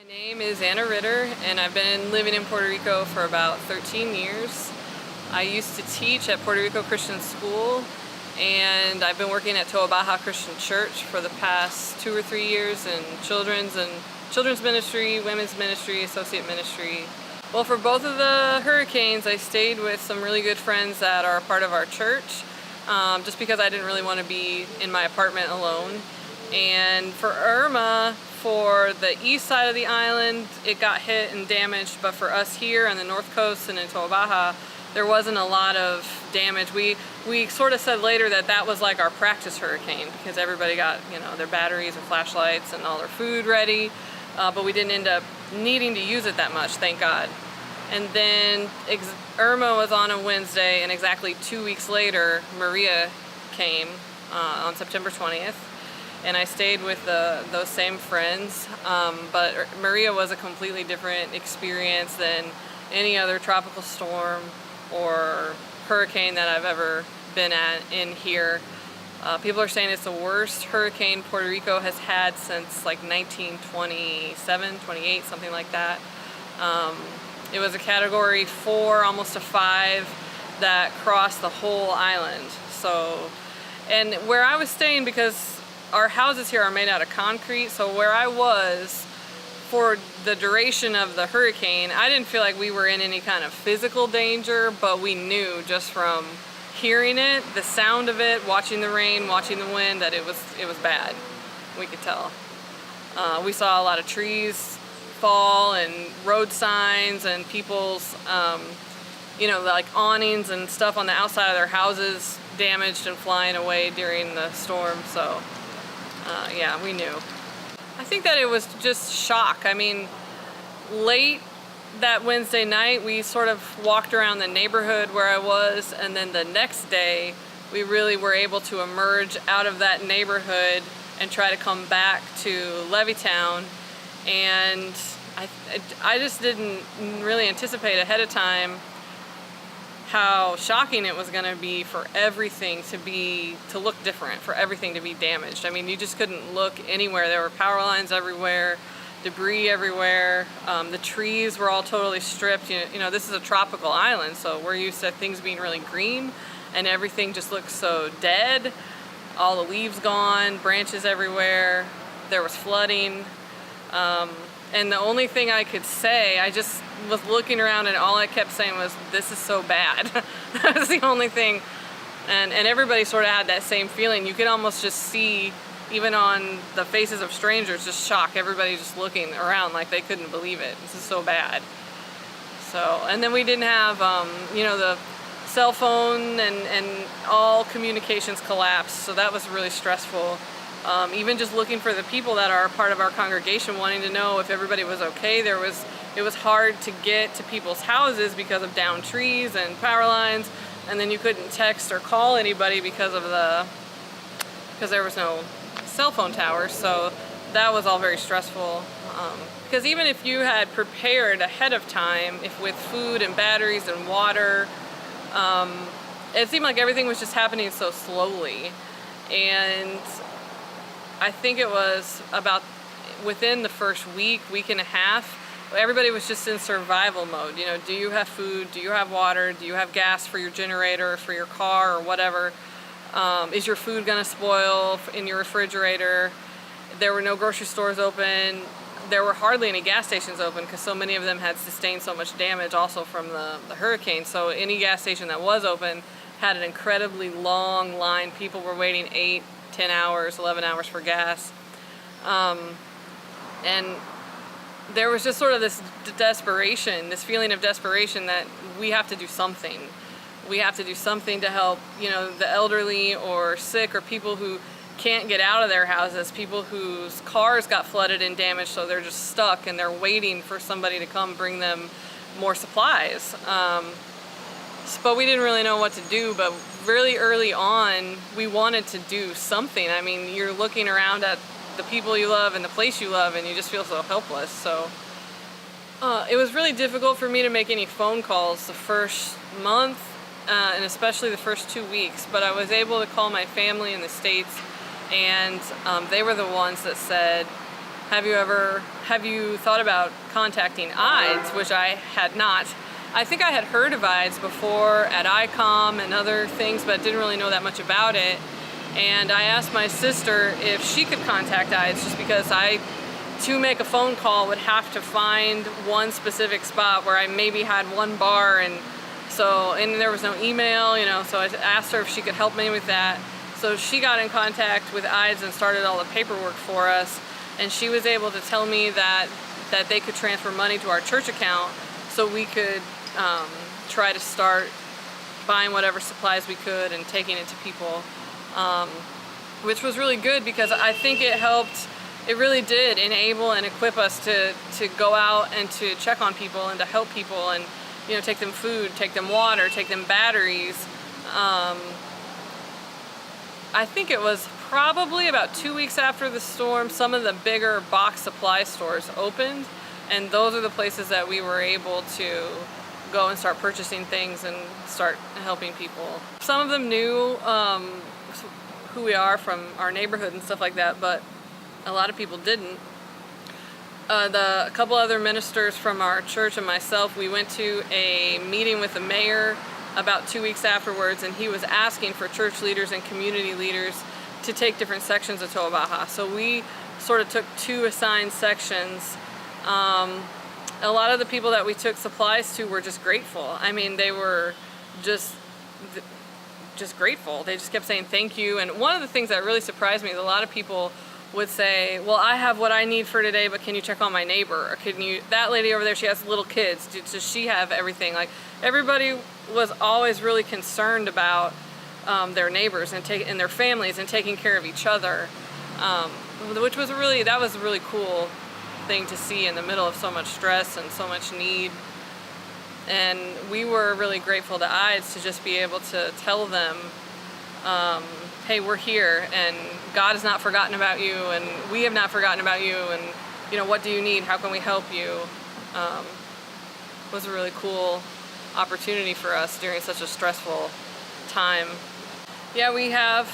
My name is Ritter, and I've been living in Puerto Rico for about 13 years. I used to teach at Puerto Rico Christian School, and I've been working at Toa Baja Christian Church for the past 2 or 3 years in children's ministry, women's ministry, associate ministry. Well, for both of the hurricanes, I stayed with some really good friends that are a part of our church, just because I didn't really want to be in my apartment alone. And for Irma, for the east side of the island, it got hit and damaged, but for us here on the north coast and in Toa Baja, there wasn't a lot of damage. We sort of said later that that was like our practice hurricane, because everybody got, their batteries and flashlights and all their food ready, but we didn't end up needing to use it that much, thank God. And then Irma was on a Wednesday, and exactly 2 weeks later, Maria came on September 20th. And I stayed with those same friends, but Maria was a completely different experience than any other tropical storm or hurricane that I've ever been in here. People are saying it's the worst hurricane Puerto Rico has had since like 1927, 28, something like that. It was a category 4, almost a 5, that crossed the whole island. So, and where I was staying, because our houses here are made out of concrete, so where I was for the duration of the hurricane, I didn't feel like we were in any kind of physical danger, but we knew just from hearing it, the sound of it, watching the rain, watching the wind, that it was bad. We could tell. We saw a lot of trees fall and road signs and people's, like awnings and stuff on the outside of their houses damaged and flying away during the storm, so. Yeah, we knew. I think that it was just shock. I mean, late that Wednesday night, we sort of walked around the neighborhood where I was, and then the next day, we really were able to emerge out of that neighborhood and try to come back to Levittown. And I just didn't really anticipate ahead of time how shocking it was going to be for everything to look different, for everything to be damaged. I mean, you just couldn't look anywhere. There were power lines everywhere, debris everywhere. The trees were all totally stripped. This is a tropical island, so we're used to things being really green, and everything just looks so dead. All the leaves gone, branches everywhere. There was flooding. And the only thing I could say, I just was looking around, and all I kept saying was, this is so bad. That was the only thing. And everybody sort of had that same feeling. You could almost just see, even on the faces of strangers, just shock. Everybody just looking around like they couldn't believe it. This is so bad. So, and then we didn't have, the cell phone and all communications collapsed. So that was really stressful. Even just looking for the people that are part of our congregation, wanting to know if everybody was okay. It was hard to get to people's houses because of downed trees and power lines, and then you couldn't text or call anybody because there was no cell phone towers. So that was all very stressful. Because even if you had prepared ahead of time, with food and batteries and water, it seemed like everything was just happening so slowly. And I think it was about within the first week and a half, everybody was just in survival mode. Do you have food? Do you have water? Do you have gas for your generator, for your car, or whatever? Is your food going to spoil in your refrigerator? There were no grocery stores open. There were hardly any gas stations open, because so many of them had sustained so much damage also from the hurricane. So any gas station that was open had an incredibly long line. People were waiting 8, 10 hours, 11 hours for gas. And there was just sort of this desperation, this feeling of desperation that we have to do something. We have to do something to help, the elderly or sick, or people who can't get out of their houses, people whose cars got flooded and damaged, so they're just stuck and they're waiting for somebody to come bring them more supplies. But we didn't really know what to do, but really early on, we wanted to do something. I mean, you're looking around at the people you love and the place you love, and you just feel so helpless. So it was really difficult for me to make any phone calls the first month, and especially the first 2 weeks, but I was able to call my family in the States, and they were the ones that said, have you thought about contacting IDES, which I had not. I think I had heard of IDES before at ICOM and other things, but didn't really know that much about it. And I asked my sister if she could contact IDES, just because to make a phone call, would have to find one specific spot where I maybe had one bar, and there was no email, so I asked her if she could help me with that. So she got in contact with IDES and started all the paperwork for us, and she was able to tell me that they could transfer money to our church account so we could try to start buying whatever supplies we could and taking it to people, which was really good, because I think it really did enable and equip us to go out and to check on people and to help people, and take them food, take them water, take them batteries. I think it was probably about 2 weeks after the storm, some of the bigger box supply stores opened, and those are the places that we were able to go and start purchasing things and start helping people. Some of them knew who we are from our neighborhood and stuff like that, but a lot of people didn't. A couple other ministers from our church and myself, we went to a meeting with the mayor about 2 weeks afterwards, and he was asking for church leaders and community leaders to take different sections of Toa Baja. So we sort of took 2 assigned sections. A lot of the people that we took supplies to were just grateful. I mean, they were just grateful. They just kept saying thank you. And one of the things that really surprised me is a lot of people would say, well, I have what I need for today, but can you check on my neighbor? Or that lady over there, she has little kids. Does she have everything? Like, everybody was always really concerned about their neighbors and their families and taking care of each other, which was that was a really cool thing to see in the middle of so much stress and so much need. And we were really grateful to IDES to just be able to tell them, hey, we're here, and God has not forgotten about you, and we have not forgotten about you, and what do you need? How can we help you? Was a really cool opportunity for us during such a stressful time. Yeah, we have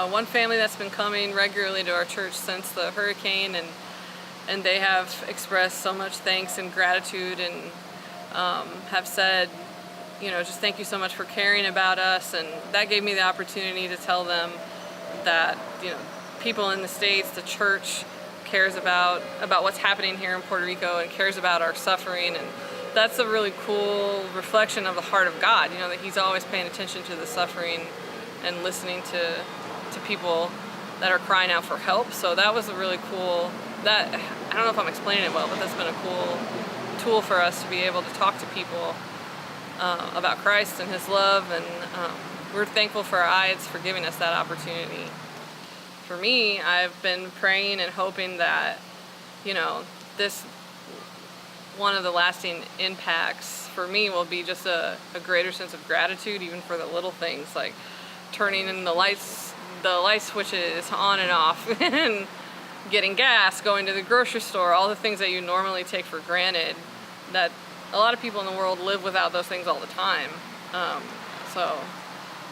one family that's been coming regularly to our church since the hurricane, and they have expressed so much thanks and gratitude, and have said, just thank you so much for caring about us. And that gave me the opportunity to tell them that, people in the States, the church cares about what's happening here in Puerto Rico and cares about our suffering. And that's a really cool reflection of the heart of God, that He's always paying attention to the suffering and listening to people that are crying out for help. So that was a really cool, I don't know if I'm explaining it well, but that's been a cool tool for us to be able to talk to people about Christ and His love, and we're thankful for our IDES for giving us that opportunity. For me, I've been praying and hoping that, this one of the lasting impacts for me will be just a greater sense of gratitude, even for the little things, like turning in the light switches on and off, and getting gas, going to the grocery store, all the things that you normally take for granted, that a lot of people in the world live without those things all the time. So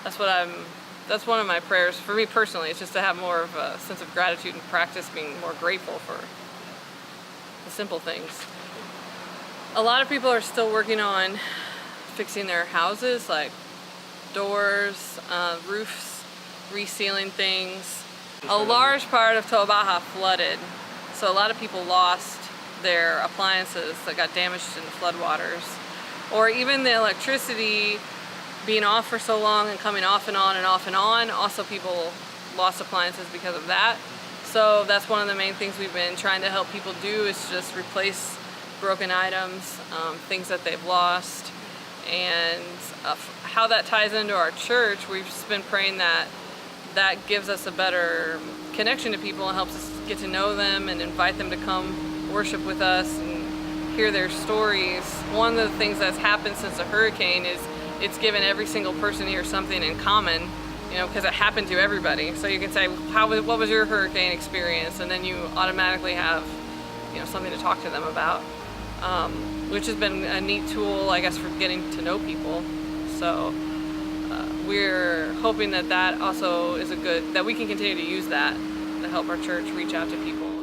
that's one of my prayers for me personally, is just to have more of a sense of gratitude and practice being more grateful for the simple things. A lot of people are still working on fixing their houses, like doors, roofs, resealing things. A large part of Toa Baja flooded, so a lot of people lost their appliances that got damaged in the floodwaters, or even the electricity being off for so long and coming off and on and off and on. Also, people lost appliances because of that. So that's one of the main things we've been trying to help people do, is just replace broken items, things that they've lost. And how that ties into our church, we've just been praying that gives us a better connection to people and helps us get to know them and invite them to come worship with us and hear their stories. One of the things that's happened since the hurricane is it's given every single person here something in common, because it happened to everybody. So you can say, what was your hurricane experience? And then you automatically have, something to talk to them about, which has been a neat tool, I guess, for getting to know people. So we're hoping that also is that we can continue to use that to help our church reach out to people.